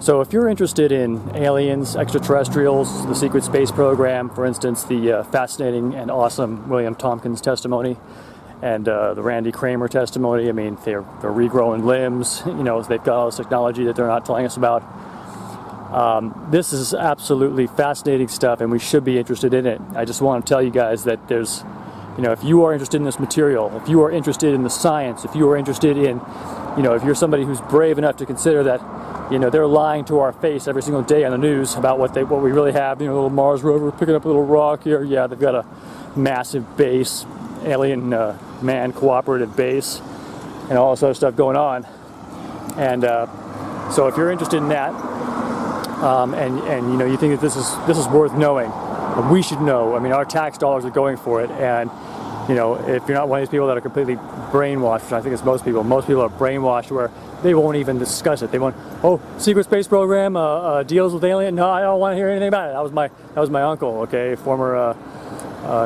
So if you're interested in aliens, extraterrestrials, the secret space program, for instance, the fascinating and awesome William Tompkins testimony, and the Randy Cramer testimony, I mean, they're regrowing limbs, you know, they've got all this technology that they're not telling us about. This is absolutely fascinating stuff, and we should be interested in it. I just want to tell you guys that there's, you know, if you are interested in this material, if you are interested in the science, if you are interested in, you know, if you're somebody who's brave enough to consider that, you know, they're lying to our face every single day on the news about what we really have, you know, a little Mars rover picking up a little rock here. Yeah, they've got a massive base, alien man cooperative base, and all this other stuff going on. And so if you're interested in that, and you know, you think that this is worth knowing, we should know. I mean, our tax dollars are going for it, and you know, if you're not one of these people that are completely brainwashed, which I think it's most people are brainwashed where they won't even discuss it. They won't, oh, secret space program deals with alien. No, I don't want to hear anything about it. That was my uncle, okay, former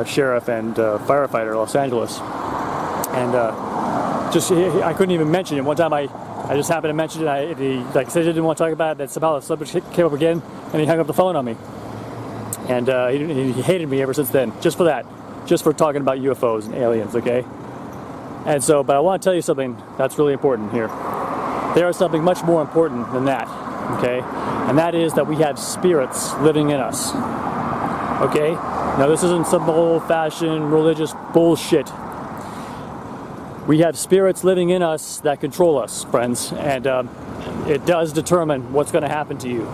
sheriff and firefighter in Los Angeles, and I couldn't even mention it. One time I just happened to mention it. He like said he didn't want to talk about it. That somehow the subject came up again, and he hung up the phone on me. And he hated me ever since then, just for that. Just for talking about UFOs and aliens, okay? And so, but I want to tell you something that's really important here. There is something much more important than that, okay? And that is that we have spirits living in us, okay? Now, this isn't some old-fashioned religious bullshit. We have spirits living in us that control us, friends, and it does determine what's going to happen to you.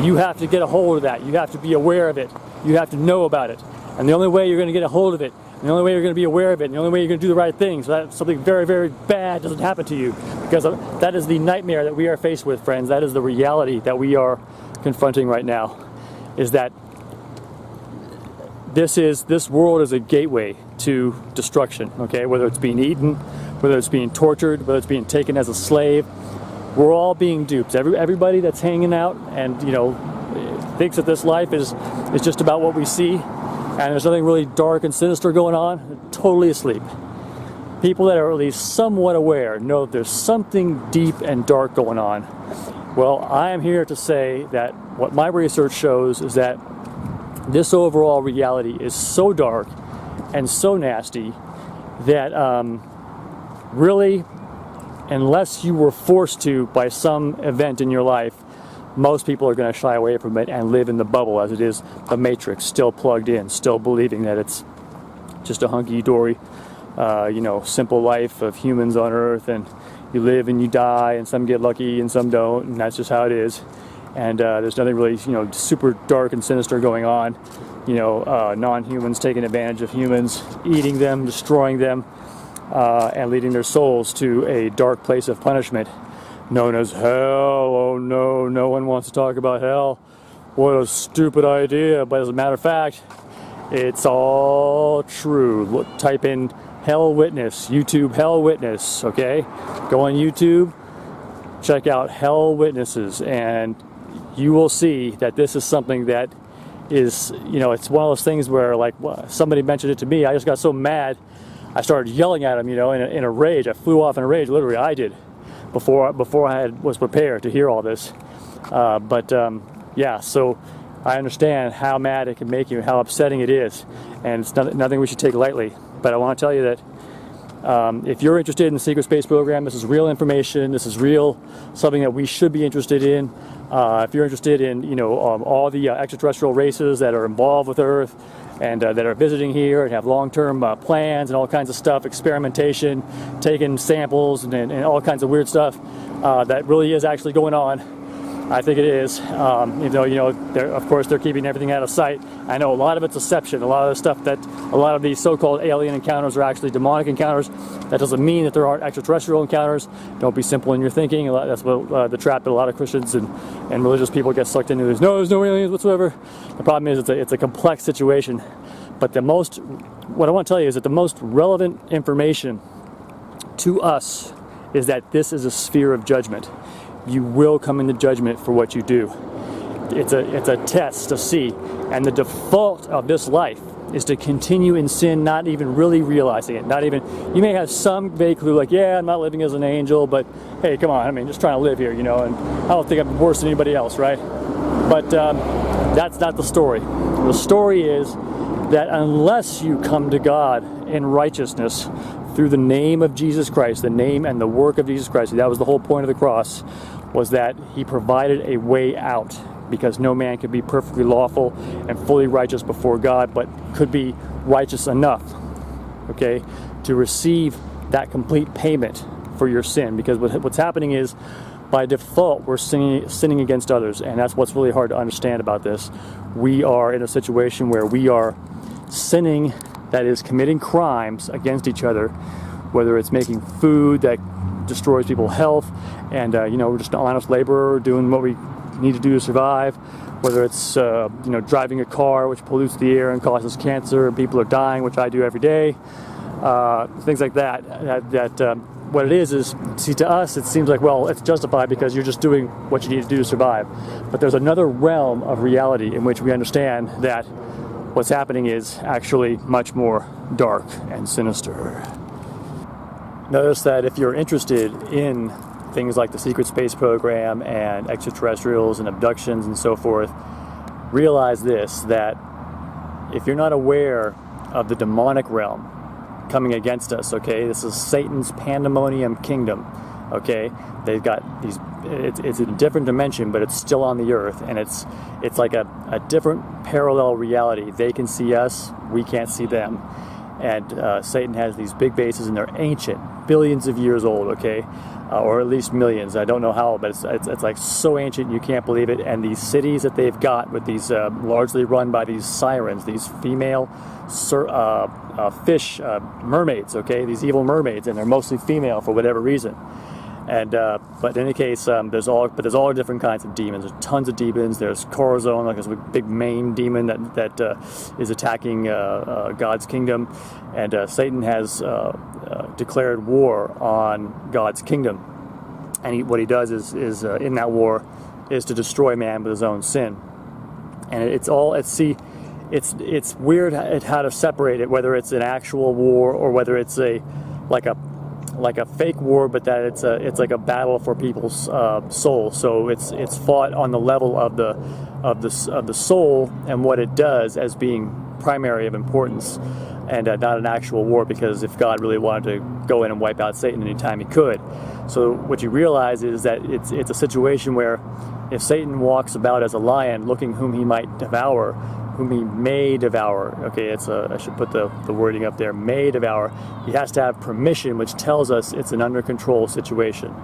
You have to get a hold of that. You have to be aware of it. You have to know about it. And the only way you're going to get a hold of it, and the only way you're going to be aware of it, and the only way you're going to do the right thing so that something very, very bad doesn't happen to you. Because that is the nightmare that we are faced with, friends. That is the reality that we are confronting right now. Is that this world is a gateway to destruction, okay? Whether it's being eaten, whether it's being tortured, whether it's being taken as a slave, we're all being duped. Everybody that's hanging out and, you know, thinks that this life is just about what we see, and there's nothing really dark and sinister going on, totally asleep. People that are at least somewhat aware know that there's something deep and dark going on. Well, I am here to say that what my research shows is that this overall reality is so dark and so nasty that really, unless you were forced to by some event in your life, most people are going to shy away from it and live in the bubble as it is, the matrix, still plugged in, still believing that it's just a hunky-dory, you know, simple life of humans on Earth, and you live and you die, and some get lucky and some don't, and that's just how it is. And there's nothing really, you know, super dark and sinister going on. You know, non-humans taking advantage of humans, eating them, destroying them, and leading their souls to a dark place of punishment known as hell. Oh no, no one wants to talk about hell. What a stupid idea. But as a matter of fact, it's all true. Look, type in Hell Witness, YouTube Hell Witness, okay? Go on YouTube, check out Hell Witnesses, and you will see that this is something that is, you know, it's one of those things where, like, somebody mentioned it to me, I just got so mad, I started yelling at him, you know, in a rage. I flew off in a rage, literally, I did. Before I was prepared to hear all this, yeah. So I understand how mad it can make you, how upsetting it is, and it's nothing we should take lightly. But I want to tell you that if you're interested in the secret space program, this is real information. This is real, something that we should be interested in. If you're interested in, you know, all the extraterrestrial races that are involved with Earth and that are visiting here and have long-term plans and all kinds of stuff, experimentation, taking samples and all kinds of weird stuff that really is actually going on. I think it is, even though, you know, of course they're keeping everything out of sight. I know a lot of it's deception. A lot of the stuff that, a lot of these so-called alien encounters are actually demonic encounters. That doesn't mean that there aren't extraterrestrial encounters. Don't be simple in your thinking. That's what the trap that a lot of Christians and religious people get sucked into. There's no aliens whatsoever. The problem is it's a complex situation. But what I want to tell you is that the most relevant information to us is that this is a sphere of judgment. You will come into judgment for what you do. It's a test to see, and the default of this life is to continue in sin, not even really realizing it. Not even, you may have some vague clue like, yeah, I'm not living as an angel, but hey, come on, I mean, just trying to live here, you know, and I don't think I'm worse than anybody else, right? But that's not the story. The story is that unless you come to God in righteousness through the name of Jesus Christ, the name and the work of Jesus Christ, that was the whole point of the cross, was that he provided a way out, because no man could be perfectly lawful and fully righteous before God, but could be righteous enough, okay, to receive that complete payment for your sin. Because what's happening is, by default, we're sinning against others, and that's what's really hard to understand about this. We are in a situation where we are sinning, that is, committing crimes against each other, whether it's making food that destroys people's health, and you know, we're just an honest laborer doing what we need to do to survive, whether it's you know, driving a car which pollutes the air and causes cancer and people are dying, which I do every day, things like that. What it is, see, to us it seems like, well, it's justified because you're just doing what you need to do to survive. But there's another realm of reality in which we understand that what's happening is actually much more dark and sinister. Notice that if you're interested in things like the secret space program and extraterrestrials and abductions and so forth, realize this, that if you're not aware of the demonic realm coming against us, okay, this is Satan's pandemonium kingdom, okay, they've got these, it's in a different dimension, but it's still on the earth, and it's like a different parallel reality. They can see us, we can't see them. And Satan has these big bases, and they're ancient, billions of years old, okay, or at least millions. I don't know how, but it's like so ancient you can't believe it. And these cities that they've got with these largely run by these sirens, these female fish mermaids, okay, these evil mermaids, and they're mostly female for whatever reason. And but in any case, there's all different kinds of demons. There's tons of demons. There's Corazon, like this big main demon that is attacking God's kingdom, and Satan has declared war on God's kingdom. And what he does is in that war is to destroy man with his own sin. And it's weird how to separate it, whether it's an actual war or whether it's like a fake war, but that it's like a battle for people's soul. So it's fought on the level of the soul and what it does as being primary of importance, and not an actual war, because if God really wanted to go in and wipe out Satan anytime he could. So what you realize is that it's a situation where if Satan walks about as a lion looking whom he might devour, whom he may devour, okay, I should put the wording up there, may devour, he has to have permission, which tells us it's an under control situation.